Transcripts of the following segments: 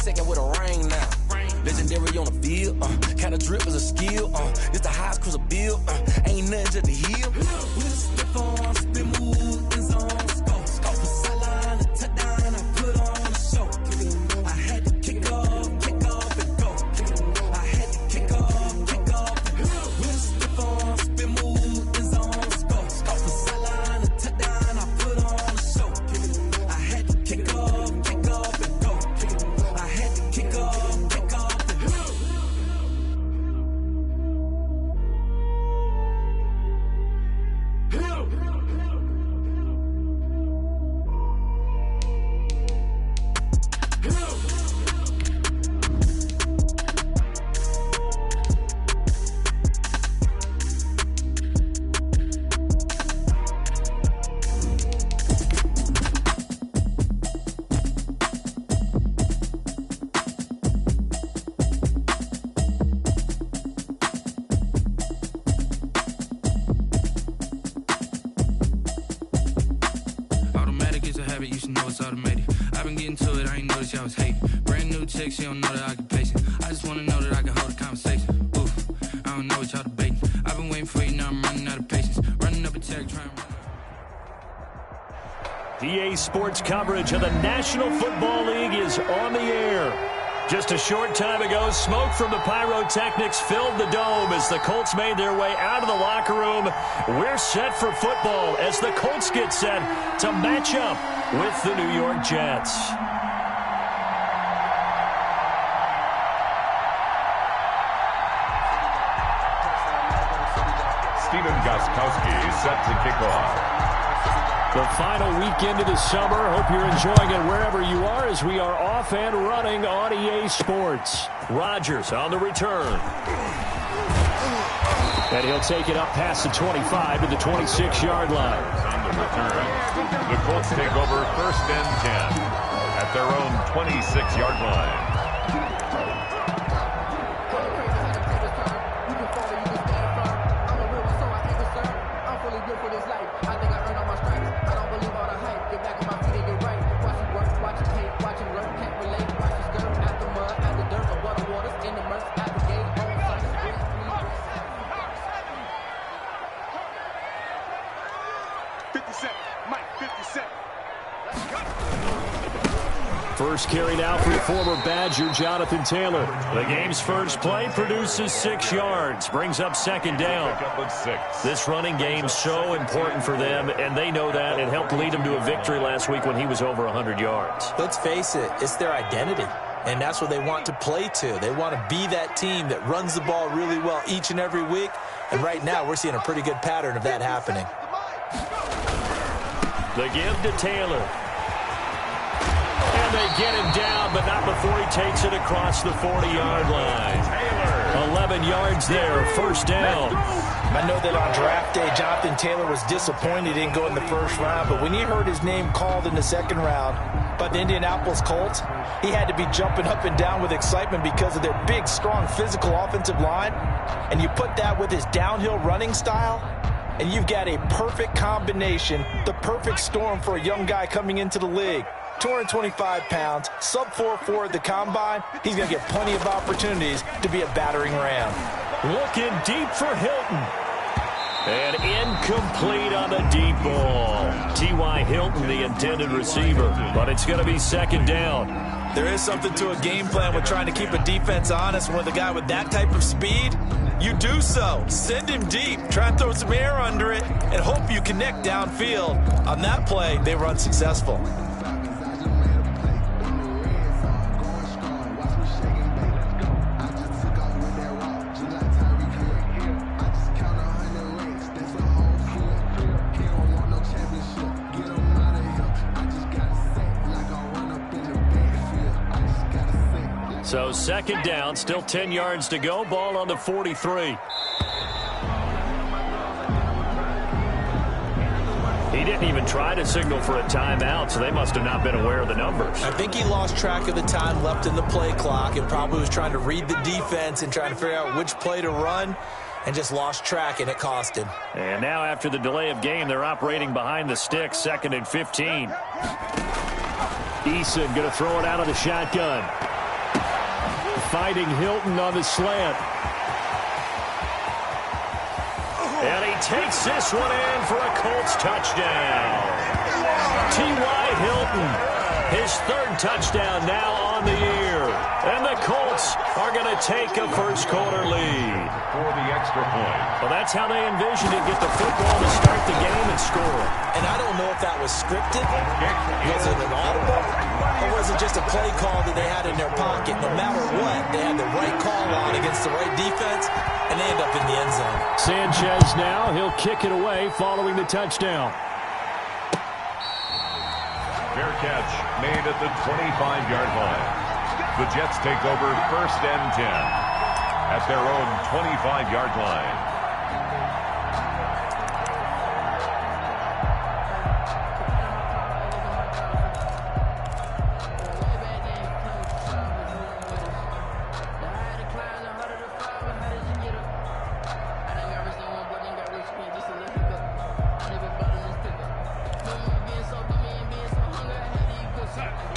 second with a ring now. Legendary on the field, kind of drip is a skill. It's the highest cruiser bill, ain't nothing just the heel. With a stiff on, spin move, in zone, scope for sideline, a touchdown, I put on the show. I had to kick off and go. I had to kick off and go. With a stiff on, spin move, in zone, scope for sideline, a touchdown, I put on the show. I had to kick off and go. I had to kick off. You should know it's automated. I've been getting to it, I ain't noticed y'all was hating. Brand new chick, she don't know the occupation. I just wanna know that I can hold a conversation. Oof, I don't know what y'all debating. I've been waiting for you, now I'm running out of patience. Running up a check, trying to run. EA Sports coverage of the National Football League is on the air. Just a short time ago, smoke from the pyrotechnics filled the dome as the Colts made their way out of the locker room. We're set for football as the Colts get set to match up with the New York Jets. Steven Gostkowski is set to kick off. The final weekend of the summer. Hope you're enjoying it wherever you are as we are off and running on EA Sports. Rodgers on the return. And he'll take it up past the 25 to the 26-yard line. On the return, the Colts take over 1st and 10 at their own 26-yard line. First carry now for former Badger Jonathan Taylor. The game's first play produces 6 yards, brings up 2nd down. This running game's so important for them, and they know that. It helped lead them to a victory last week when he was over 100 yards. Let's face it, it's their identity, and that's what they want to play to. They want to be that team that runs the ball really well each and every week, and right now we're seeing a pretty good pattern of that happening. The give to Taylor. And they get him down, but not before he takes it across the 40-yard line. Taylor. 11 yards there, 1st down. I know that on draft day, Jonathan Taylor was disappointed he didn't go in the 1st round, but when he heard his name called in the 2nd round by the Indianapolis Colts, he had to be jumping up and down with excitement because of their big, strong, physical offensive line. And you put that with his downhill running style, and you've got a perfect combination, the perfect storm for a young guy coming into the league. 225 pounds, sub 4.4 at the combine. He's going to get plenty of opportunities to be a battering ram. Looking deep for Hilton. And incomplete on the deep ball. T.Y. Hilton, the intended receiver, but it's going to be 2nd down. There is something to a game plan with trying to keep a defense honest. With a guy with that type of speed, you do so. Send him deep. Try and throw some air under it and hope you connect downfield. On that play, they were unsuccessful. So 2nd down, still 10 yards to go. Ball on the 43. He didn't even try to signal for a timeout, so they must have not been aware of the numbers. I think he lost track of the time left in the play clock and probably was trying to read the defense and trying to figure out which play to run and just lost track, and it cost him. And now after the delay of game, they're operating behind the sticks, 2nd and 15. Eason going to throw it out of the shotgun. Fighting Hilton on the slant. And he takes this one in for a Colts touchdown. T.Y. Hilton, his third touchdown now on the year. And the Colts are going to take a first-quarter lead. For the extra point. Well, that's how they envisioned it, get the football to start the game and score. And I don't know if that was scripted. Was it an audible? Or was it just a play call that they had in their pocket? No matter what, they had the right call on against the right defense, and they end up in the end zone. Sanchez now, he'll kick it away following the touchdown. Fair catch made at the 25-yard line. The Jets take over first and 10 at their own 25-yard line.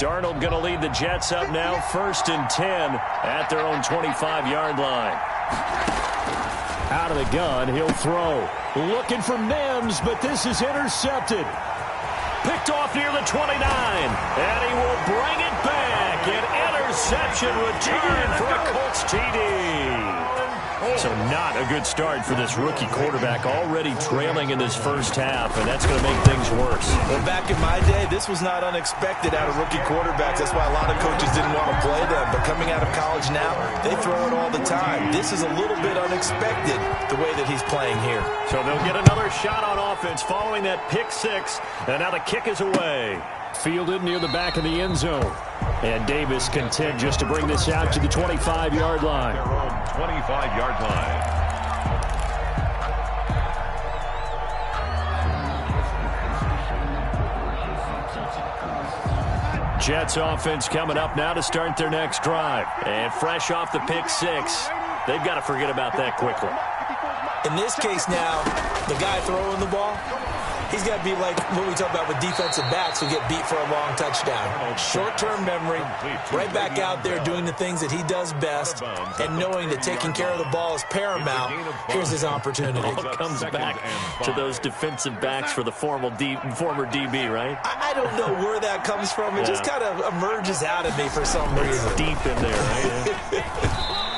Darnold going to lead the Jets up now, first and 10 at their own 25-yard line. Out of the gun, he'll throw. Looking for Mims, but this is intercepted. Picked off near the 29, and he will bring it back. An interception return for a Colts TD. So not a good start for this rookie quarterback, already trailing in this first half, and that's going to make things worse. Well, back in my day, this was not unexpected out of rookie quarterbacks. That's why a lot of coaches didn't want to play them. But coming out of college now, they throw it all the time. This is a little bit unexpected, the way that he's playing here. So they'll get another shot on offense following that pick six, and now the kick is away. Fielded near the back of the end zone. And Davis content just to bring this out to the 25-yard line. Their own 25-yard line. Jets offense coming up now to start their next drive. And fresh off the pick six, they've got to forget about that quickly. In this case now, the guy throwing the ball, he's got to be like what we talk about with defensive backs who get beat for a long touchdown. Short-term memory, right back out there doing the things that he does best, and knowing that taking care of the ball is paramount. Here's his opportunity. It all comes back to those defensive backs for the former DB, right? I don't know where that comes from. It just kind of emerges out of me for some reason. Deep in there, right?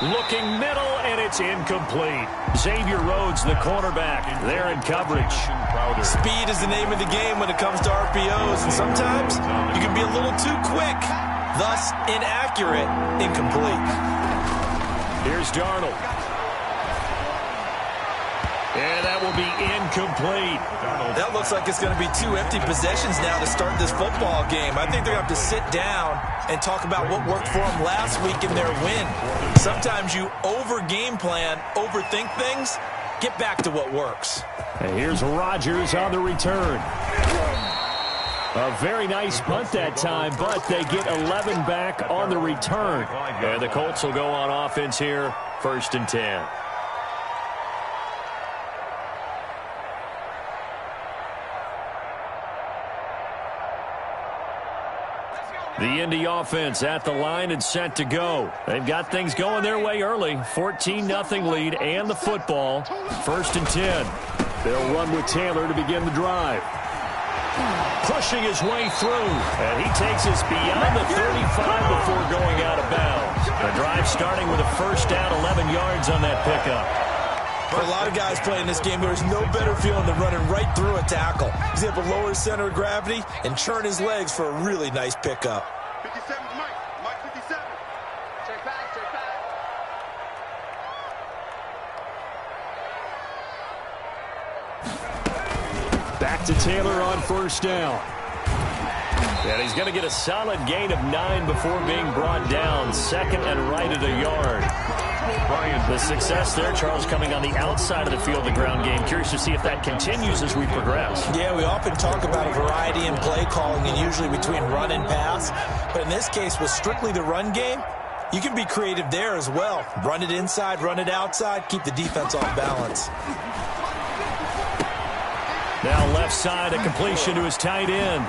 Looking middle, and it's incomplete. Xavier Rhodes, the cornerback, there in coverage. Speed is the name of the game when it comes to RPOs, and sometimes you can be a little too quick, thus inaccurate, incomplete. Here's Darnold. And that will be incomplete. That looks like it's going to be 2 empty possessions now to start this football game. I think they're going to have to sit down and talk about what worked for them last week in their win. Sometimes you over-game plan, overthink things. Get back to what works. And here's Rodgers on the return. A very nice punt that time, but they get 11 back on the return. And the Colts will go on offense here, first and 10. The Indy offense at the line and set to go. They've got things going their way early. 14-0 lead and the football. First and 10. They'll run with Taylor to begin the drive. Pushing his way through. And he takes us beyond the 35 before going out of bounds. The drive starting with a first down, 11 yards on that pickup. For a lot of guys playing this game, there's no better feeling than running right through a tackle. He's able to lower his center of gravity and churn his legs for a really nice pickup. 57 Mike 57. Check back. Back to Taylor on first down. And he's going to get a solid gain of 9 before being brought down. Second and right at a yard. The success there, Charles, coming on the outside of the field, the ground game. Curious to see if that continues as we progress. Yeah, we often talk about a variety in play calling and usually between run and pass. But in this case, with strictly the run game, you can be creative there as well. Run it inside, run it outside, keep the defense off balance. Now left side, a completion to his tight end.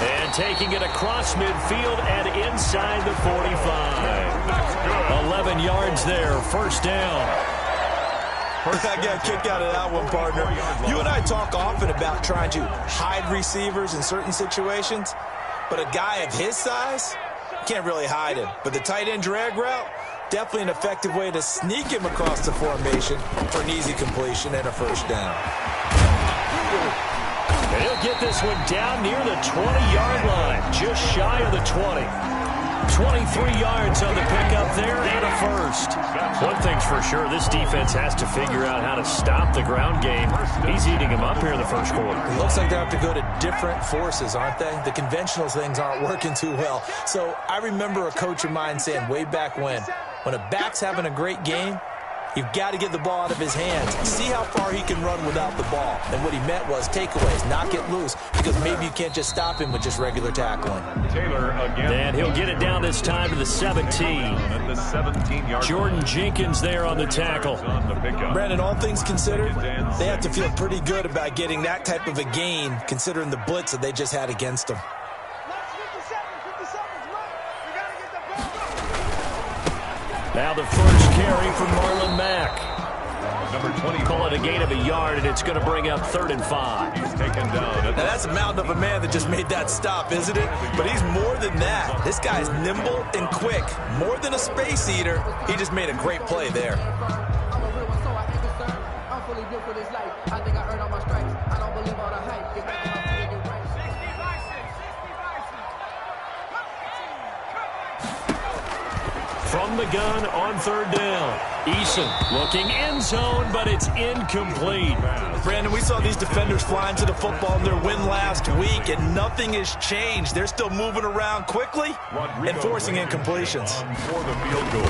And taking it across midfield and inside the 45. yards there, first down. I got a kick out of that one, partner. You and I talk often about trying to hide receivers in certain situations, but a guy of his size can't really hide him. But the tight end drag route, definitely an effective way to sneak him across the formation for an easy completion and a first down. He'll get this one down near the 20-yard line, just shy of the 20. 23 yards on the pickup there and a first. One thing's for sure, this defense has to figure out how to stop the ground game. He's eating him up here in the first quarter. It looks like they have to go to different forces, aren't they? The conventional things aren't working too well. So I remember a coach of mine saying way back when a back's having a great game, you've got to get the ball out of his hands. See how far he can run without the ball. And what he meant was takeaways, knock it loose, because maybe you can't just stop him with just regular tackling. Taylor again. And he'll get it down this time to the 17. At the 17-yard Jordan Jenkins there on the tackle. on the pickup. Brandon, all things considered, they have to feel pretty good about getting that type of a gain, considering the blitz that they just had against them. Now the first carry for Marlon Mack. Number 20. Call it a gain of a yard, and it's going to bring up 3rd and 5. He's taken down. Now that's a mountain of a man that just made that stop, isn't it? But he's more than that. This guy's nimble and quick. More than a space eater. He just made a great play there. From the gun on 3rd down. Eason looking end zone, but it's incomplete. Brandon, we saw these defenders flying to the football in their win last week, and nothing has changed. They're still moving around quickly and forcing incompletions. For the field goal.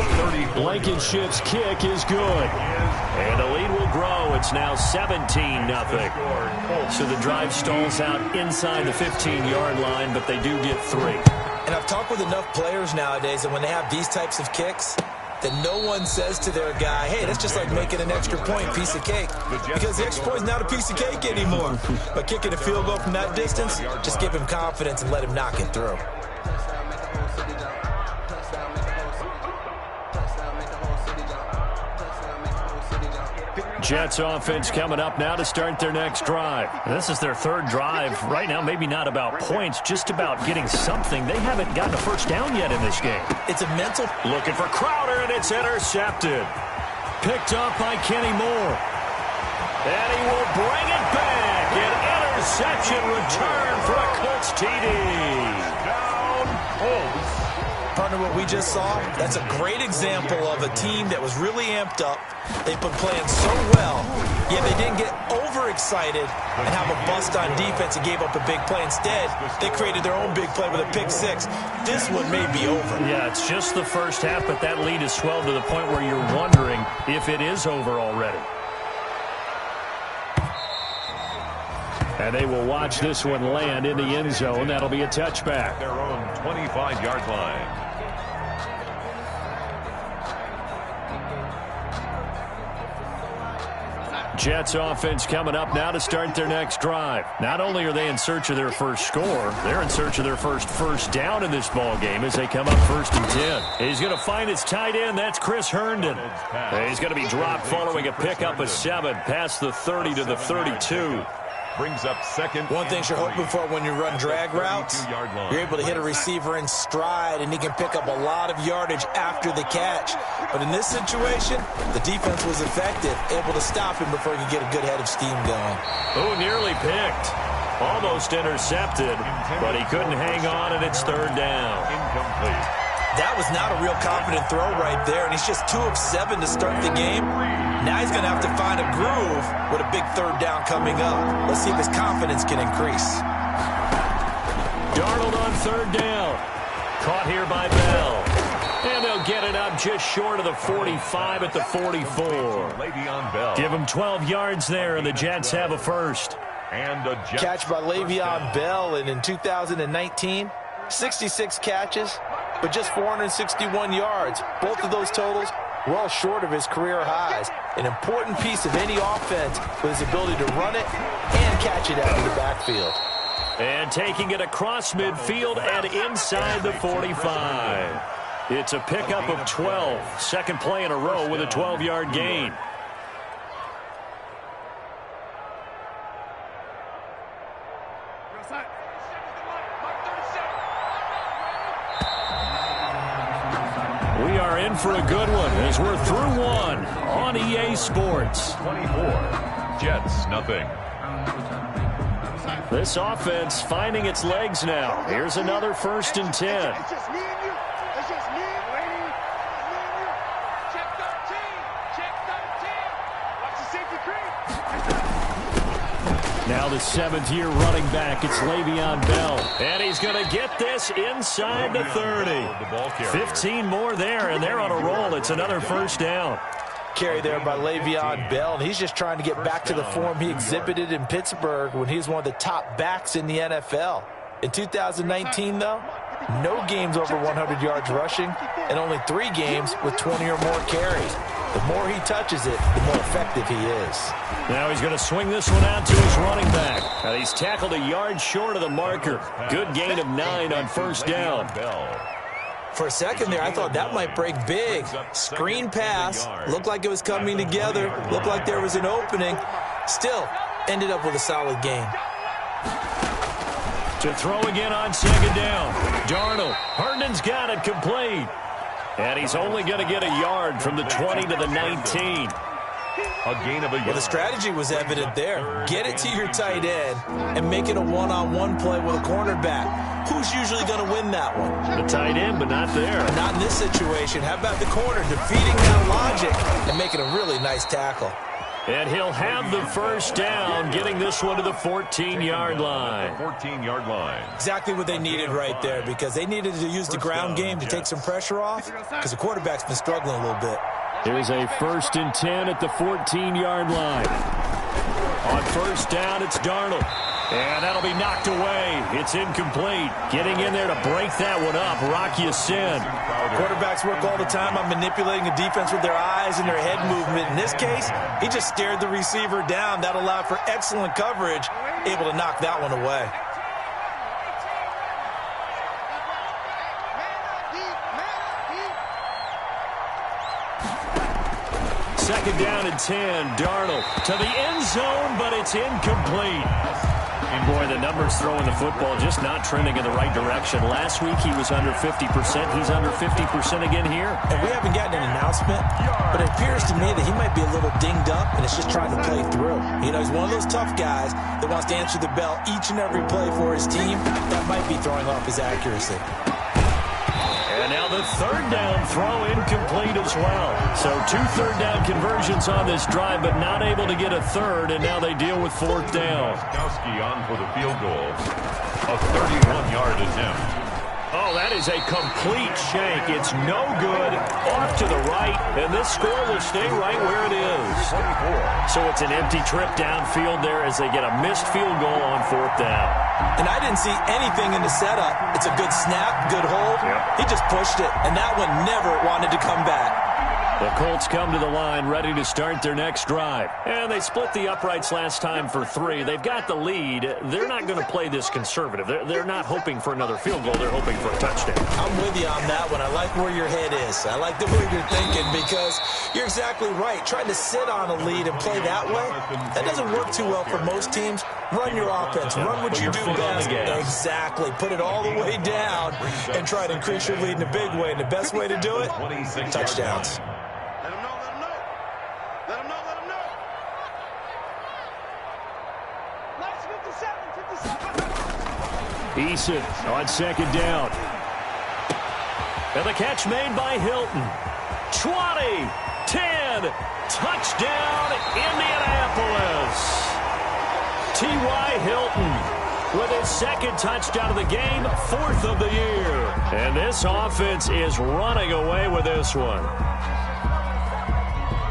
A 30. Blankenship's kick is good. And the lead will grow. It's now 17-0. So the drive stalls out inside the 15-yard line, but they do get 3. And I've talked with enough players nowadays that when they have these types of kicks, that no one says to their guy, hey, that's just like making an extra point, piece of cake. Because the extra point is not a piece of cake anymore. But kicking a field goal from that distance, just give him confidence and let him knock it through. Jets offense coming up now to start their next drive. This is their 3rd drive. Right now, maybe not about points, just about getting something. They haven't gotten a first down yet in this game. It's a mental... Looking for Crowder, and it's intercepted. Picked up by Kenny Moore. And he will bring it back. An interception return for a Colts TD. Down. Colts. Partner, what we just saw, that's a great example of a team that was really amped up. They've been playing so well, yet they didn't get overexcited and have a bust on defense and gave up a big play. Instead, they created their own big play with a pick 6. This one may be over. Yeah, it's just the first half, but that lead has swelled to the point where you're wondering if it is over already. And they will watch this one land in the end zone. That'll be a touchback. Their own 25-yard line. Jets offense coming up now to start their next drive. Not only are they in search of their first score, they're in search of their first down in this ball game as they come up 1st and 10. He's going to find his tight end. That's Chris Herndon. He's going to be dropped following a pickup of 7 past the 30 to the 32. Brings up 2nd. One thing you're hoping for when you run drag routes, you're able to hit a receiver in stride, and he can pick up a lot of yardage after the catch. But in this situation, the defense was effective, able to stop him before he could get a good head of steam going. Oh, nearly picked. Almost intercepted, but he couldn't hang on, and it's 3rd down. Incomplete. That was not a real confident throw right there, and he's just 2 of 7 to start the game. Now he's going to have to find a groove with a big 3rd down coming up. Let's see if his confidence can increase. Darnold on 3rd down. Caught here by Bell. And they'll get it up just short of the 45 at the 44. Le'Veon Bell. Give him 12 yards there, and the Jets have a first. And a Jets. Catch by Le'Veon Bell, and in 2019, 66 catches, but just 461 yards. Both of those totals well short of his career highs. An important piece of any offense with his ability to run it and catch it out of the backfield. And taking it across midfield and inside the 45. It's a pickup of 12. Second play in a row with a 12-yard gain. We are in for a good one as we're through one on EA Sports. 24, Jets, nothing. This offense finding its legs now. Here's another 1st and 10. It's just me and you. It's just me and you. Check 13. Check 13. Watch the safety creep. Now the 7th-year running back. It's Le'Veon Bell. And he's going to get this inside the 30. 15 more there, and they're on a roll. It's another 1st down. Carry there by Le'Veon Bell, and he's just trying to get back to the form he exhibited in Pittsburgh when he was one of the top backs in the NFL. In 2019, though, no games over 100 yards rushing and only 3 games with 20 or more carries. The more he touches it, the more effective he is. Now he's going to swing this one out to his running back. Now he's tackled a yard short of the marker. Good gain of 9 on 1st down. For a second there, I thought that might break big. Screen pass. Looked like it was coming together. Looked like there was an opening. Still, ended up with a solid gain. To throw again on 2nd down. Darnold. Herndon's got it complete. And he's only going to get a yard from the 20 to the 19. A gain of a yard. Well, the strategy was evident there. Get it to your tight end and make it a one-on-one play with a cornerback. Who's usually going to win that one? The tight end, but not there. Not in this situation. How about the corner defeating that logic and making a really nice tackle? And he'll have the 1st down, getting this one to the 14-yard line. 14-yard line. Exactly what they needed right there, because they needed to use the ground game to take some pressure off, because the quarterback's been struggling a little bit. Here's a 1st and 10 at the 14-yard line. On 1st down, it's Darnold. And that'll be knocked away. It's incomplete. Getting in there to break that one up, Rock Ya-Sin. Quarterbacks work all the time on manipulating a defense with their eyes and their head movement. In this case, he just stared the receiver down. That allowed for excellent coverage, able to knock that one away. Second down and 10. Darnold to the end zone, but it's incomplete. And boy, the numbers throwing the football just not trending in the right direction. Last week he was under 50%. He's under 50% again here. And we haven't gotten an announcement, but it appears to me that he might be a little dinged up and it's just trying to play through. You know, he's one of those tough guys that wants to answer the bell each and every play for his team. That might be throwing off his accuracy. And now the 3rd down throw incomplete as well. So 2 third-down conversions on this drive, but not able to get a 3rd, and now they deal with 4th down. Gostkowski on for the field goal. A 31-yard attempt. Oh, that is a complete shank. It's no good. Off to the right, and this score will stay right where it is. 24. So it's an empty trip downfield there as they get a missed field goal on 4th down. And I didn't see anything in the setup. It's a good snap, good hold. Yep. He just pushed it, and that one never wanted to come back. The Colts come to the line ready to start their next drive. And they split the uprights last time for 3. They've got the lead. They're not going to play this conservative. They're not hoping for another field goal. They're hoping for a touchdown. I'm with you on that one. I like where your head is. I like the way you're thinking, because you're exactly right. Trying to sit on a lead and play that way, that doesn't work too well for most teams. Run your offense. Run what you do best. Exactly. Put it all the way down and try to increase your lead in a big way. And the best way to do it, touchdowns. Eason on 2nd down. And the catch made by Hilton. 20, 10, touchdown, Indianapolis. T.Y. Hilton with his 2nd touchdown of the game, 4th of the year. And this offense is running away with this one.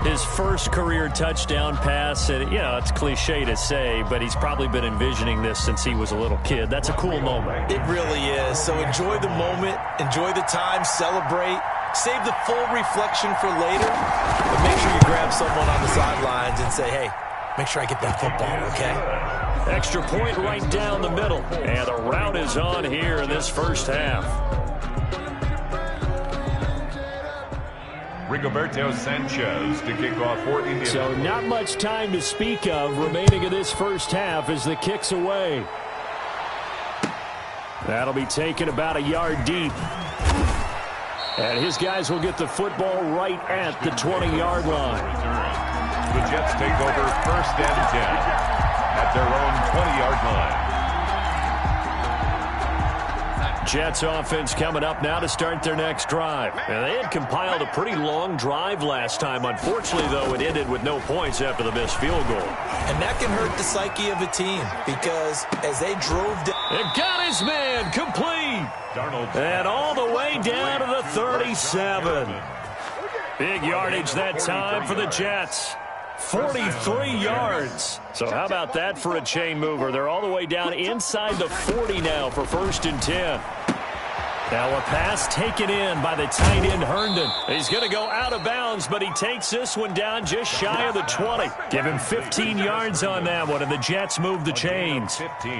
His first career touchdown pass, and you know, it's cliche to say, but he's probably been envisioning this since he was a little kid. That's a cool moment. It really is. So enjoy the moment, enjoy the time, celebrate, save the full reflection for later, but make sure you grab someone on the sidelines and say, hey, make sure I get that football, okay? Extra point right down the middle, and the route is on here in this first half. Rigoberto Sanchez to kick off for Indiana. So not much time to speak of remaining in this first half as the kick's away. That'll be taken about a yard deep. And his guys will get the football right at the 20-yard line. The Jets take over first and 10 at their own 20-yard line. Jets offense coming up now to start their next drive. And they had compiled a pretty long drive last time. Unfortunately, though, it ended with no points after the missed field goal. And that can hurt the psyche of a team because as they drove down... It got his man complete. And all the way down to the 37. Big yardage that time for the Jets. 43 yards. So how about that for a chain mover? They're all the way down inside the 40 now for first and 10. Now a pass taken in by the tight end Herndon. He's going to go out of bounds, but he takes this one down just shy of the 20. Give him 15 yards on that one, and the Jets move the chains. 15.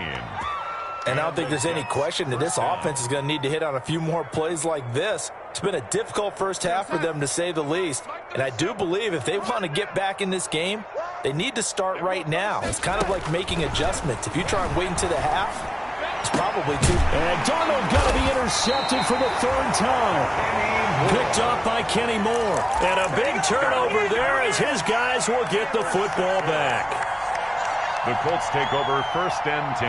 And I don't think there's any question that this offense is going to need to hit on a few more plays like this. It's been a difficult first half for them, to say the least. And I do believe if they want to get back in this game, they need to start right now. It's kind of like making adjustments. If you try and wait until the half, it's probably too... And Darnold going to be intercepted for the third time. Picked up by Kenny Moore. And a big turnover there as his guys will get the football back. The Colts take over first and 10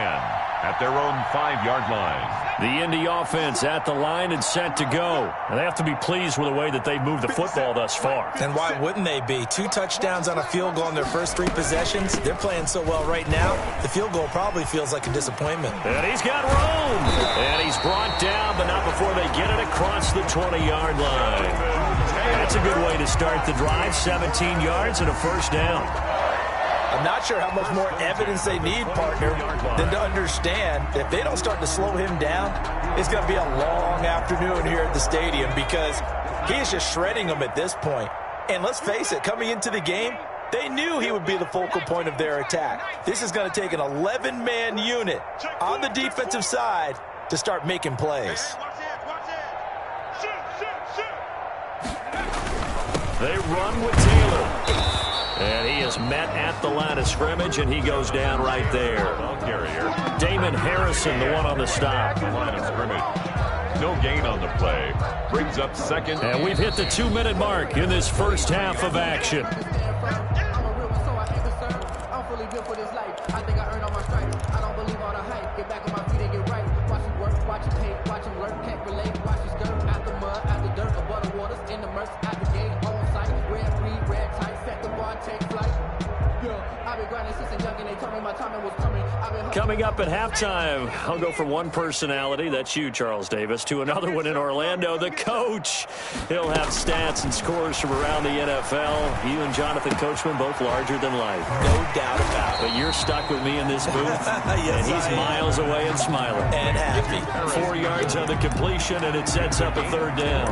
at their own 5-yard line. The Indy offense at the line and set to go. And they have to be pleased with the way that they've moved the football thus far. And why wouldn't they be? 2 touchdowns on a field goal in their first 3 possessions. They're playing so well right now, the field goal probably feels like a disappointment. And he's got room. And he's brought down, but not before they get it across the 20-yard line. That's a good way to start the drive. 17 yards and a first down. I'm not sure how much more evidence they need, partner, than to understand if they don't start to slow him down, it's going to be a long afternoon here at the stadium because he is just shredding them at this point. And let's face it, coming into the game, they knew he would be the focal point of their attack. This is going to take an 11-man unit on the defensive side to start making plays. They run with Taylor. And he is met at the line of scrimmage, and he goes down right there. Damon Harrison, the one on the stop. Line of scrimmage. No gain on the play. Brings up second. And we've hit the 2-minute mark in this first half of action. Coming up at halftime, I'll go from one personality, that's you, Charles Davis, to another one in Orlando, the coach. He'll have stats and scores from around the NFL. You and Jonathan Coachman, both larger than life. No doubt about it. But you're stuck with me in this booth, yes, and he's miles away and smiling. And happy. 4 yards on the completion, and it sets up a third down.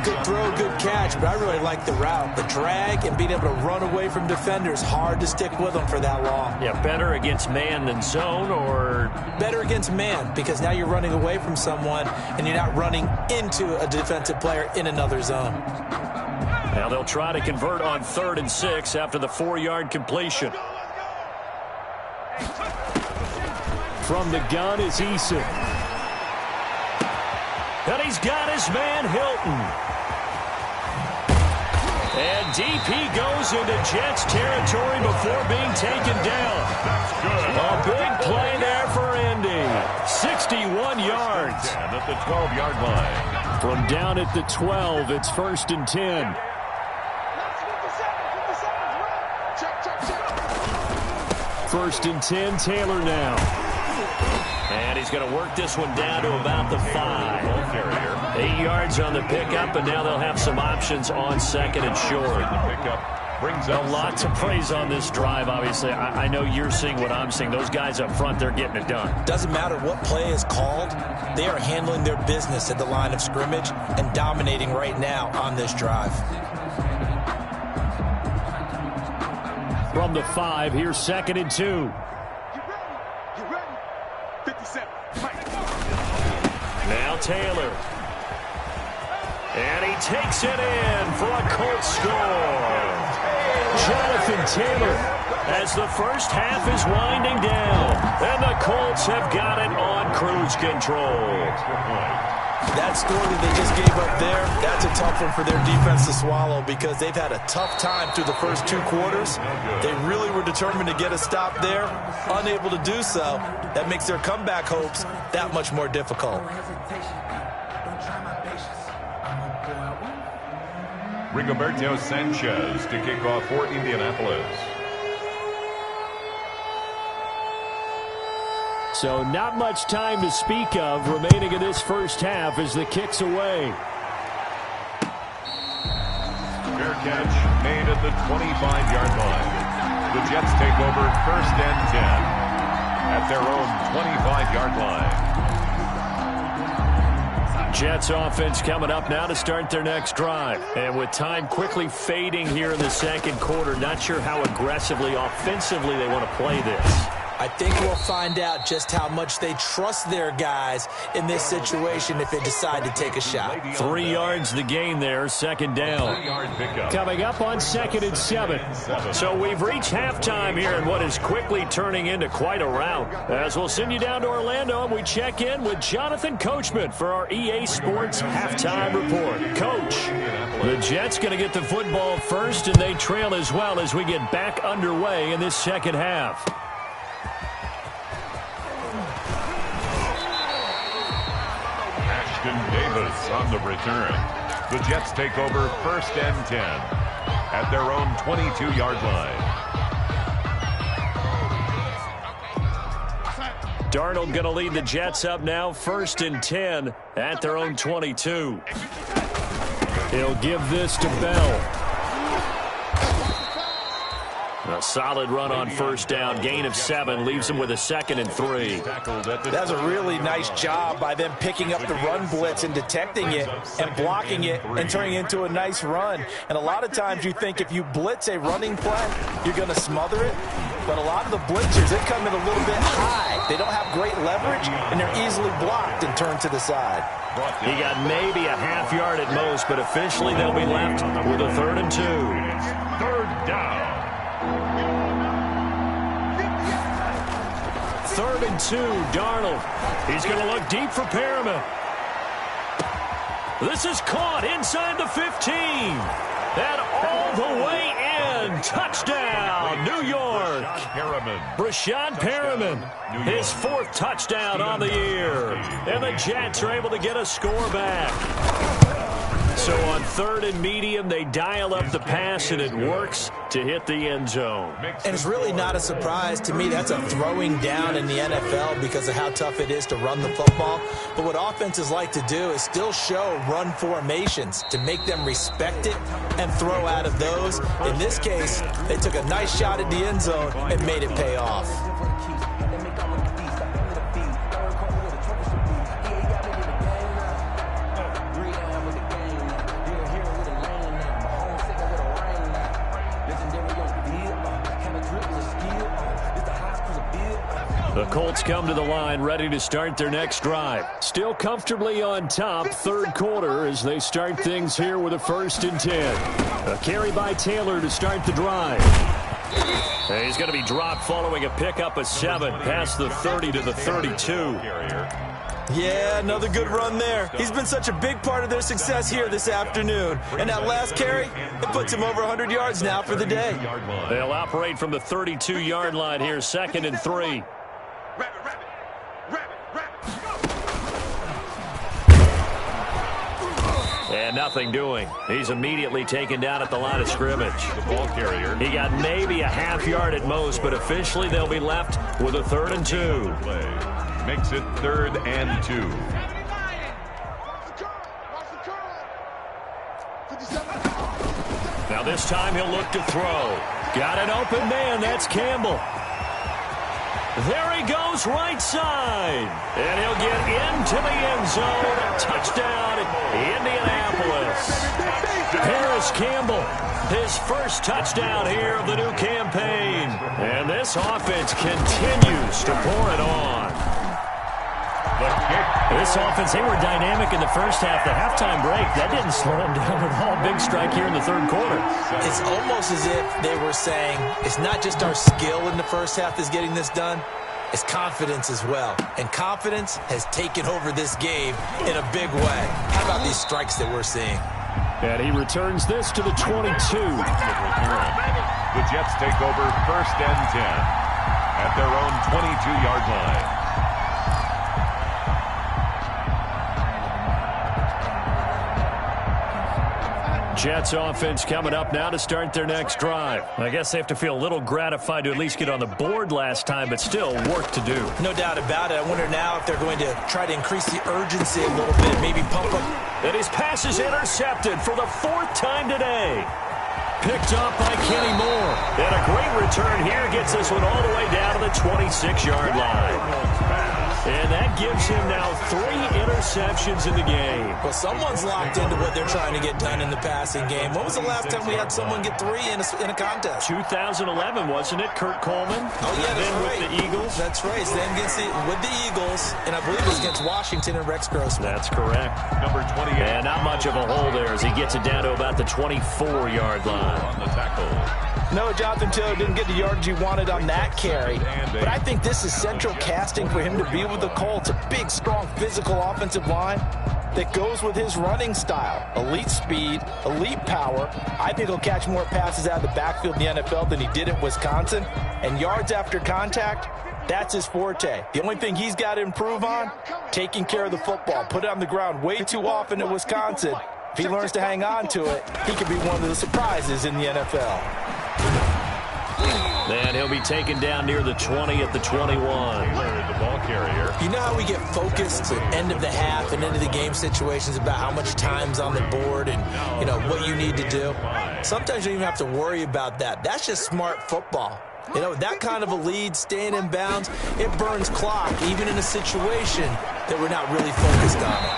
Good throw, good catch, but I really like the route. The drag and being able to run away from defenders, hard to stick with them for that long. Yeah, better against man than zone, or... Better against man, because now you're running away from someone, and you're not running into a defensive player in another zone. Now they'll try to convert on 3rd and 6 after the 4-yard completion. From the gun is Eason. And he's got his man Hilton. And deep he goes into Jets territory before being taken down. A big play there for Indy. 61 yards. At the 12-yard line. From down at the 12, it's 1st and 10. First and 10, Taylor now. And he's going to work this one down to about the 5. 8 yards on the pickup, and now they'll have some options on 2nd and short. A lot to praise on this drive, obviously. I know you're seeing what I'm seeing. Those guys up front, they're getting it done. Doesn't matter what play is called. They are handling their business at the line of scrimmage and dominating right now on this drive. From the 5, here's 2nd and 2. You ready? 57. Fight. Now Taylor. And he takes it in for a Colts score. Jonathan Taylor, as the first half is winding down, and the Colts have got it on cruise control. That score that they just gave up there, that's a tough one for their defense to swallow because they've had a tough time through the first 2 quarters. They really were determined to get a stop there, unable to do so. That makes their comeback hopes that much more difficult. Rigoberto Sanchez to kick off for Indianapolis. So not much time to speak of remaining in this first half as the kick's away. Fair catch made at the 25-yard line. The Jets take over 1st and 10 at their own 25-yard line. Jets offense coming up now to start their next drive. And with time quickly fading here in the second quarter, not sure how aggressively, offensively they want to play this. I think we'll find out just how much they trust their guys in this situation if they decide to take a shot. 3 yards the gain there, second down. Coming up on 2nd and 7. So we've reached halftime here in what is quickly turning into quite a rout. As we'll send you down to Orlando and we check in with Jonathan Coachman for our EA Sports Halftime Report. Coach, the Jets going to get the football first and they trail as well as we get back underway in this second half. Davis on the return. The Jets take over 1st and 10 at their own 22-yard line. Darnold going to lead the Jets up now, 1st and 10 at their own 22. He'll give this to Bell. A solid run on 1st down, gain of 7, leaves him with a 2nd and 3. That's a really nice job by them picking up the run blitz and detecting it and blocking it and turning it into a nice run. And a lot of times you think if you blitz a running play, you're going to smother it. But a lot of the blitzers, they come in a little bit high. They don't have great leverage, and they're easily blocked and turned to the side. He got maybe a half yard at most, but officially they'll be left with a 3rd and 2. 3rd down. 3rd and 2, Darnold. He's going to look deep for Perriman. This is caught inside the 15. And all the way in. Touchdown, New York. Brashad Perriman, his 4th touchdown on the year. And the Jets are able to get a score back. So on 3rd and medium, they dial up the pass, and it works to hit the end zone. And it's really not a surprise to me. That's a throwing down in the NFL because of how tough it is to run the football. But what offenses like to do is still show run formations to make them respect it and throw out of those. In this case, they took a nice shot at the end zone and made it pay off. The Colts come to the line ready to start their next drive. Still comfortably on top, 3rd quarter as they start things here with a 1st and 10. A carry by Taylor to start the drive. And he's going to be dropped following a pickup of 7 past the 30 to the 32. Yeah, another good run there. He's been such a big part of their success here this afternoon. And that last carry, it puts him over 100 yards now for the day. They'll operate from the 32-yard line here, 2nd and 3. And nothing doing. He's immediately taken down at the line of scrimmage. The ball carrier. He got maybe a half yard at most, but officially they'll be left with a 3rd and 2. Makes it 3rd and 2. Now this time he'll look to throw. Got an open man. That's Campbell. There he goes, right side. And he'll get into the end zone. Touchdown, Indianapolis. Paris Campbell, his 1st touchdown here of the new campaign. And this offense continues to pour it on. This offense, they were dynamic in the first half. The halftime break, that didn't slow them down at all. Big strike here in the third quarter. It's almost as if they were saying, it's not just our skill in the first half that's getting this done, it's confidence as well. And confidence has taken over this game in a big way. How about these strikes that we're seeing? And he returns this to the 22. The Jets take over 1st and 10 at their own 22-yard line. Jets offense coming up now to start their next drive. I guess they have to feel a little gratified to at least get on the board last time, but still work to do. No doubt about it. I wonder now if they're going to try to increase the urgency a little bit, maybe pump up. And his pass is intercepted for the 4th time today. Picked up by Kenny Moore. And a great return here gets this one all the way down to the 26-yard line. And that gives him now 3 interceptions in the game. Well, someone's locked into what they're trying to get done in the passing game. When was the last time we had someone get 3 in a contest? 2011, wasn't it? Kurt Coleman? Oh, yeah, that's then right. With the Eagles? That's right. Then with the Eagles, and I believe it was against Washington and Rex Grossman. That's correct. Number 28. And not much of a hole there as he gets it down to about the 24-yard line. On the tackle. No, Jonathan Taylor didn't get the yardage he wanted on that carry. But I think this is central casting for him to be with the Colts. A big, strong, physical offensive line that goes with his running style. Elite speed, elite power. I think he'll catch more passes out of the backfield in the NFL than he did at Wisconsin. And yards after contact, that's his forte. The only thing he's got to improve on, taking care of the football. Put it on the ground way too often at Wisconsin. If he learns to hang on to it, he could be one of the surprises in the NFL. And he'll be taken down near the 20 at the 21. The ball carrier. You know how we get focused at end of the half and into the game situations about how much time's on the board and, you know, what you need to do? Sometimes you don't even have to worry about that. That's just smart football. You know, that kind of a lead, staying in bounds, it burns clock, even in a situation that we're not really focused on it.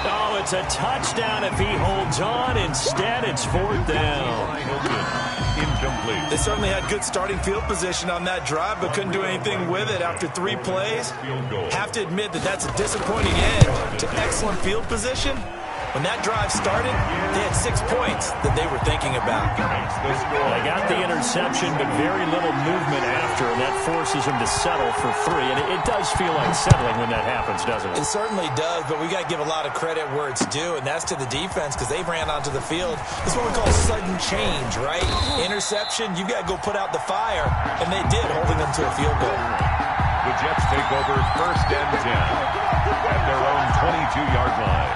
Oh, it's a touchdown if he holds on. Instead, it's 4th down. Incomplete. They certainly had good starting field position on that drive, but couldn't do anything with it after 3 plays. Have to admit that that's a disappointing end to excellent field position. When that drive started, they had 6 points that they were thinking about. They got the interception, but very little movement after, and that forces him to settle for 3. And it does feel like settling when that happens, doesn't it? It certainly does, but we got to give a lot of credit where it's due, and that's to the defense because they ran onto the field. This is what we call sudden change, right? Interception, you got to go put out the fire, and they did, holding them to a field goal. The Jets take over 1st and 10 at their own 22-yard line.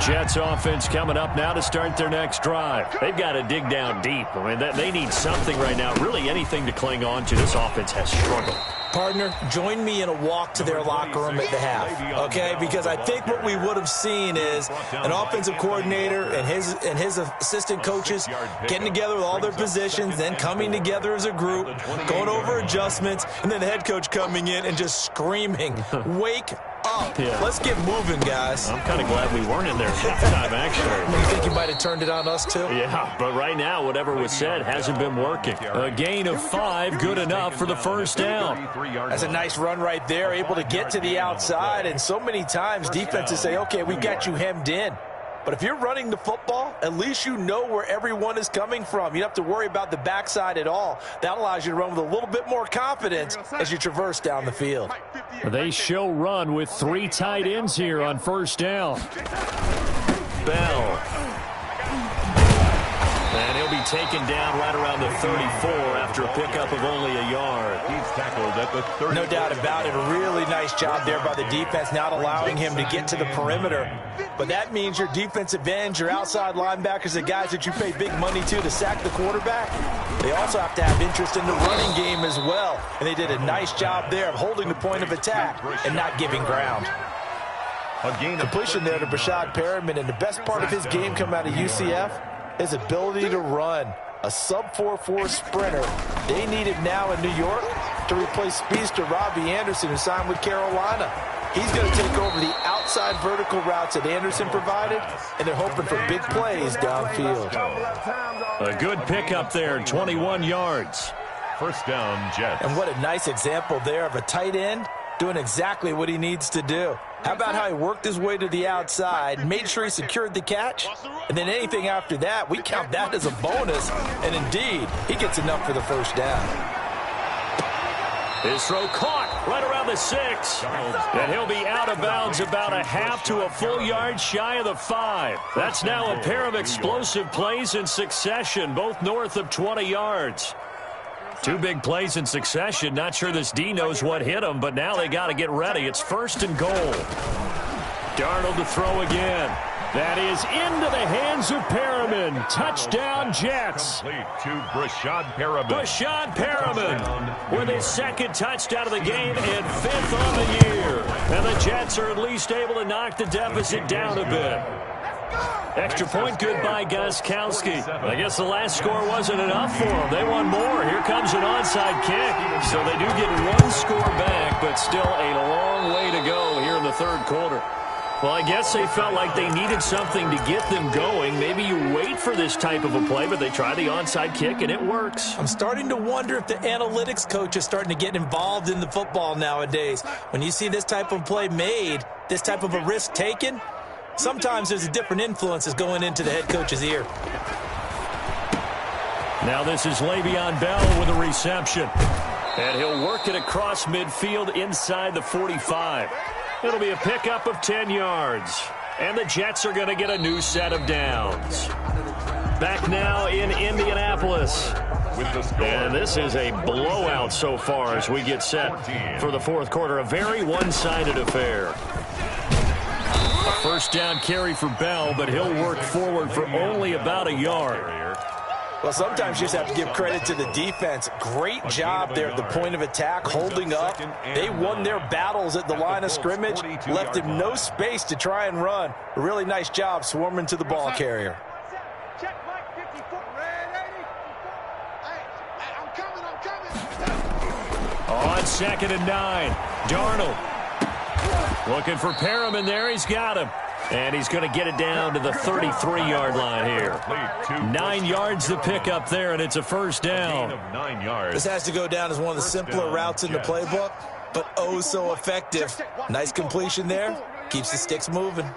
Jets offense coming up now to start their next drive. They've got to dig down deep. I mean, they need something right now, really anything to cling on to. This offense has struggled. Partner, join me in a walk to their locker room at the half, okay? Because I think what we would have seen is an offensive coordinator and his assistant coaches getting together with all their positions, then coming together as a group, going over adjustments, and then the head coach coming in and just screaming, wake up. Yeah. Let's get moving, guys. I'm kind of glad we weren't in there at halftime, actually. You think you might have turned it on us, too? Yeah, but right now, whatever was said hasn't been working. A gain of 5, good enough for the 1st down. That's a nice run right there, able to get to the outside. And so many times defenses say, okay, we got you hemmed in. But if you're running the football, at least you know where everyone is coming from. You don't have to worry about the backside at all. That allows you to run with a little bit more confidence as you traverse down the field. They show run with 3 tight ends here on 1st down. Bell. And he'll be taken down right around the 34 after a pickup of only a yard. He's tackled at the 30. No doubt about it. A really nice job there by the defense, not allowing him to get to the perimeter. But that means your defensive ends, your outside linebackers, the guys that you pay big money to sack the quarterback, they also have to have interest in the running game as well. And they did a nice job there of holding the point of attack and not giving ground. Completion there to Brashad Perriman, and the best part of his game coming out of UCF, his ability to run. A sub-4.4 sprinter. They need him now in New York to replace speedster Robbie Anderson, who signed with Carolina. He's going to take over the outside vertical routes that Anderson provided, and they're hoping for big plays downfield. A good pickup there, 21 yards. 1st down, Jets. And what a nice example there of a tight end doing exactly what he needs to do. How about how he worked his way to the outside, made sure he secured the catch, and then anything after that, we count that as a bonus, and indeed, he gets enough for the first down. His throw caught right around the 6. And he'll be out of bounds about a half to a full yard shy of the 5. That's now a pair of explosive plays in succession, both north of 20 yards. 2 big plays in succession. Not sure this D knows what hit him, but now they got to get ready. It's 1st and goal. Darnold to throw again. That is into the hands of Perriman. Touchdown, Jets. Complete to Brashad Perriman. Brashad Perriman with his 2nd touchdown of the game and 5th on the year. And the Jets are at least able to knock the deficit down a bit. Extra point good by Gostkowski. I guess the last score wasn't enough for them. They want more. Here comes an onside kick. So they do get 1 score back, but still a long way to go here in the 3rd quarter. Well, I guess they felt like they needed something to get them going. Maybe you wait for this type of a play, but they try the onside kick, and it works. I'm starting to wonder if the analytics coach is starting to get involved in the football nowadays. When you see this type of play made, this type of a risk taken, sometimes there's a different influences going into the head coach's ear. Now this is Le'Veon Bell with a reception. And he'll work it across midfield inside the 45. It'll be a pickup of 10 yards. And the Jets are going to get a new set of downs. Back now in Indianapolis. And this is a blowout so far as we get set for the 4th quarter. A very one-sided affair. A 1st down carry for Bell, but he'll work forward for only about a yard. Well, sometimes you just have to give credit to the defense. Great job there at the point of attack, holding up. They won their battles at the line of scrimmage, left him no space to try and run. A really nice job swarming to the ball carrier. Check Mike 54. Ready? Hey, I'm coming. On 2nd and 9, Darnold looking for Perriman there. He's got him. And he's going to get it down to the 33-yard line here. 9 yards to pick up there, and it's a 1st down. 9 yards. This has to go down as one of the simpler routes in the playbook, but oh so effective. Nice completion there. Keeps the sticks moving.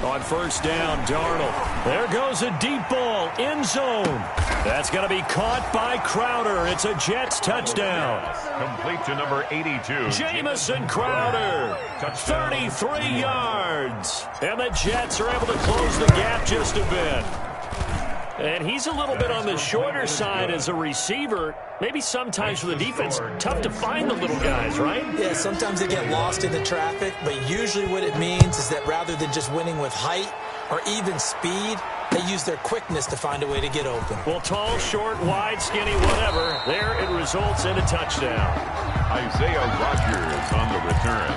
On 1st down, Darnold. There goes a deep ball, end zone. That's going to be caught by Crowder. It's a Jets touchdown. Complete to number 82. Jamison Crowder, 33 yards. And the Jets are able to close the gap just a bit. And he's a little bit on the shorter side as a receiver. Maybe sometimes for the defense, tough to find the little guys, right? Yeah, sometimes they get lost in the traffic, but usually what it means is that rather than just winning with height or even speed, they use their quickness to find a way to get open. Well, tall, short, wide, skinny, whatever, there it results in a touchdown. Isaiah Rodgers on the return.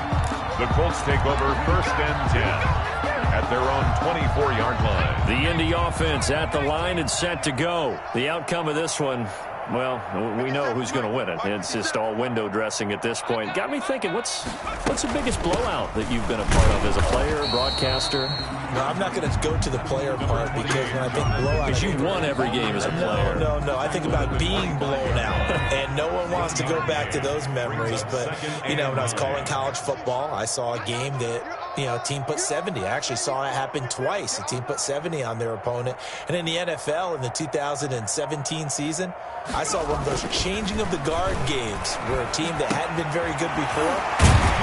The Colts take over 1st and 10. At their own 24-yard line. The Indy offense at the line and set to go. The outcome of this one, well, we know who's going to win it. It's just all window dressing at this point. Got me thinking, what's the biggest blowout that you've been a part of as a player, broadcaster? No, I'm not going to go to the player part because when I think blowout... Because you won every game as a player. No. I think about being blown out. And no one wants to go back to those memories. But, you know, when I was calling college football, I saw a game that... You know, a team put 70. I actually saw it happen twice. A team put 70 on their opponent. And in the NFL, in the 2017 season, I saw one of those changing of the guard games where a team that hadn't been very good before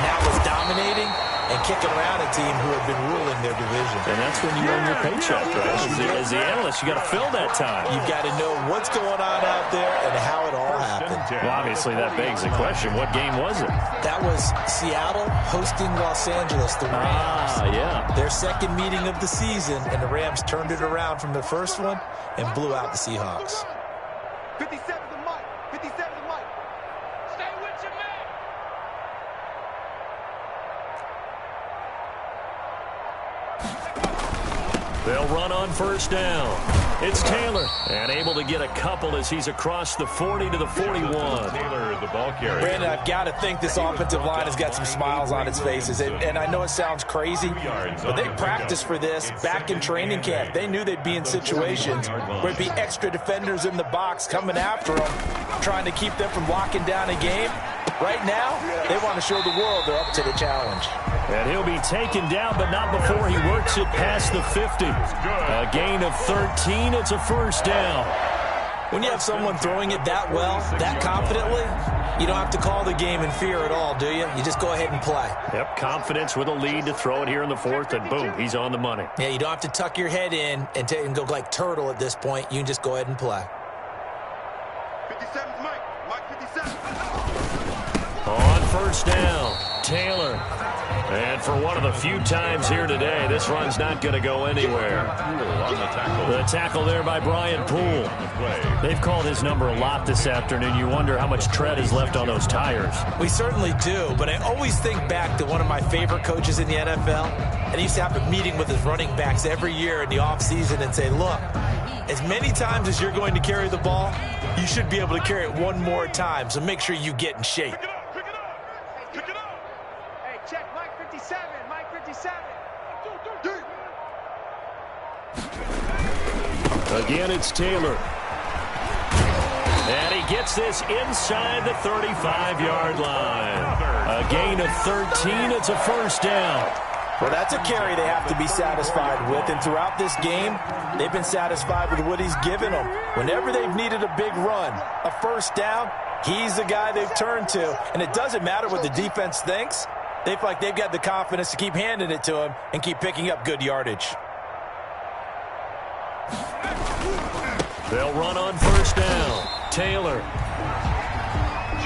now was dominating and kicking around a team who had been ruling their division. And that's when you earn your paycheck, right? As the analyst, you got to fill that time. You've got to know what's going on out there and how it all happened. Well, obviously, that begs the question, what game was it? That was Seattle hosting Los Angeles, the Rams. Yeah. Their 2nd meeting of the season, and the Rams turned it around from the 1st one and blew out the Seahawks. 57 to Mike. 57 to Mike. Stay with your man. They'll run on 1st down. It's Taylor, and able to get a couple as he's across the 40 to the 41. Taylor, the ball carrier. Brandon, I've got to think this offensive line has got some smiles on its faces. And I know it sounds crazy, but they practiced for this back in training camp. They knew they'd be in situations where there'd be extra defenders in the box coming after them, trying to keep them from locking down a game. Right now, they want to show the world they're up to the challenge. And he'll be taken down, but not before he works it past the 50. A gain of 13. It's a first down. When you have someone throwing it that well, that confidently, you don't have to call the game in fear at all, do you? You just go ahead and play. Yep, confidence with a lead to throw it here in the fourth, and boom, he's on the money. Yeah, you don't have to tuck your head in and go like turtle at this point. You can just go ahead and play. 57's Mike. Mike 57. On first down, Taylor. And for one of the few times here today, this run's not going to go anywhere. The tackle there by Brian Poole. They've called his number a lot this afternoon. You wonder how much tread is left on those tires. We certainly do, but I always think back to one of my favorite coaches in the NFL, and he used to have a meeting with his running backs every year in the offseason and say, look, as many times as you're going to carry the ball, you should be able to carry it one more time, so make sure you get in shape. Check Mike 57. Mike 57. Again, it's Taylor. And he gets this inside the 35-yard line. A gain of 13. It's a first down. Well, that's a carry they have to be satisfied with, and throughout this game, they've been satisfied with what he's given them. Whenever they've needed a big run, a first down, he's the guy they've turned to. And it doesn't matter what the defense thinks. They feel like they've got the confidence to keep handing it to him and keep picking up good yardage. They'll run on first down. Taylor.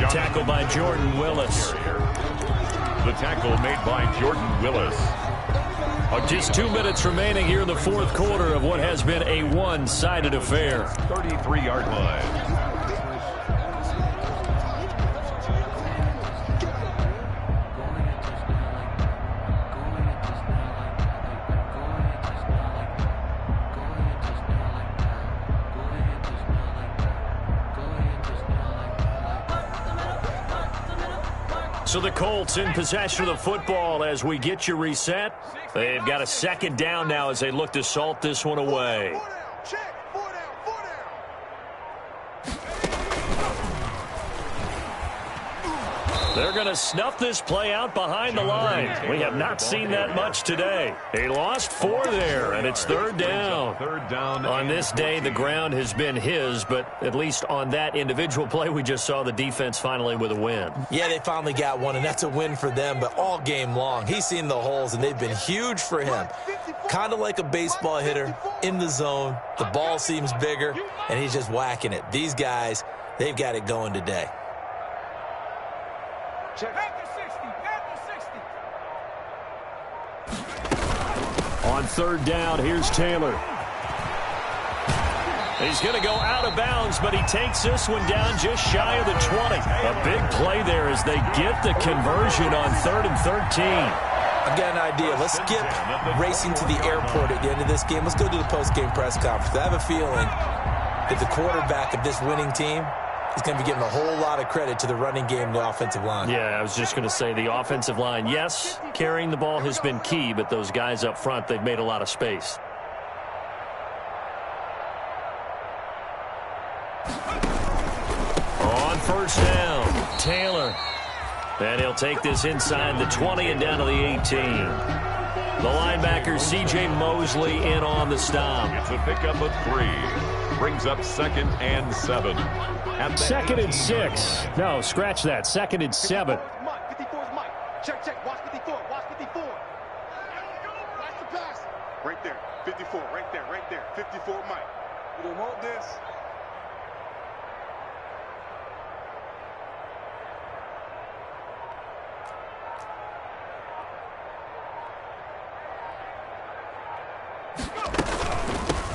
Tackle by Jordan Willis. The tackle made by Jordan Willis. Just 2 minutes remaining here in the fourth quarter of what has been a one-sided affair. 33-yard line. So the Colts in possession of the football as we get you reset. They've got a second down now as they look to salt this one away. They're going to snuff this play out behind the line. We have not seen that much today. They lost 4 there, and it's third down. On this day, the ground has been his, but at least on that individual play, we just saw the defense finally with a win. Yeah, they finally got one, and that's a win for them, but all game long, he's seen the holes, and they've been huge for him. Kind of like a baseball hitter in the zone. The ball seems bigger, and he's just whacking it. These guys, they've got it going today. On third down, here's Taylor. He's going to go out of bounds, but he takes this one down just shy of the 20. A big play there as they get the conversion on 3rd and 13. I've got an idea. Let's skip racing to the airport at the end of this game. Let's go to the post-game press conference. I have a feeling that the quarterback of this winning team is going to be giving a whole lot of credit to the running game and the offensive line. Yeah, I was just going to say the offensive line, yes, carrying the ball has been key, but those guys up front, they've made a lot of space. On first down, Taylor. And he'll take this inside the 20 and down to the 18. The linebacker, C.J. Mosley, in on the stop. It's a pickup of 3. Brings up 2nd and 7. Second and 6. No, scratch that. 2nd and 7. 54's Mike. Check. Watch 54. Watch 54. Watch the pass. Right there. 54. Right there. 54 Mike. We don't want this.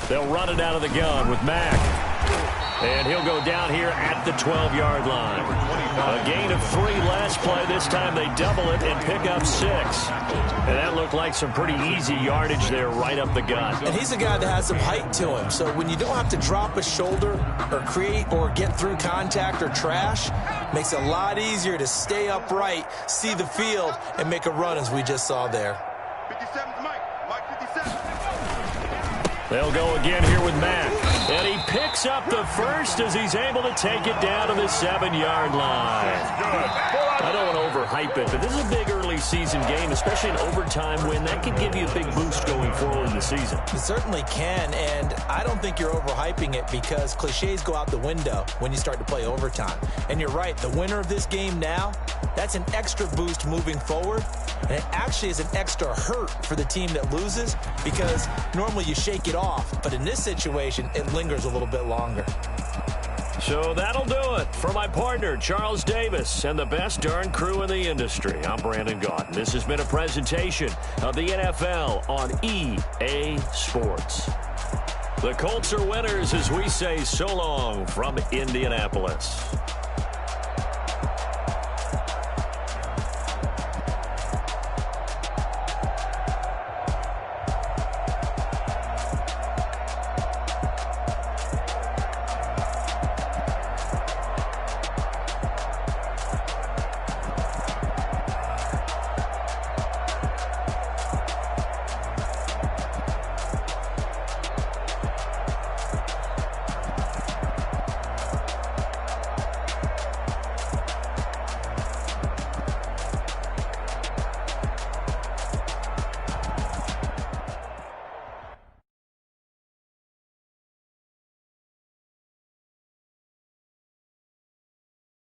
They'll run it out of the gun with Mack. And he'll go down here at the 12-yard line. A gain of 3 last play. This time they double it and pick up 6. And that looked like some pretty easy yardage there right up the gut. And he's a guy that has some height to him. So when you don't have to drop a shoulder or create or get through contact or trash, makes it a lot easier to stay upright, see the field, and make a run as we just saw there. 57's Mike. Mike 57. They'll go again here with Mack. And he picks up the first as he's able to take it down to the 7-yard line. I don't want to overhype it, but this is a big early season game, especially an overtime win. That could give you a big boost going forward in the season. It certainly can, and I don't think you're overhyping it because cliches go out the window when you start to play overtime. And you're right, the winner of this game now, that's an extra boost moving forward, and it actually is an extra hurt for the team that loses because normally you shake it off, but in this situation, it lingers a little bit longer. So that'll do it for my partner, Charles Davis, and the best darn crew in the industry. I'm Brandon Gaudin. This has been a presentation of the NFL on EA Sports. The Colts are winners as we say so long from Indianapolis.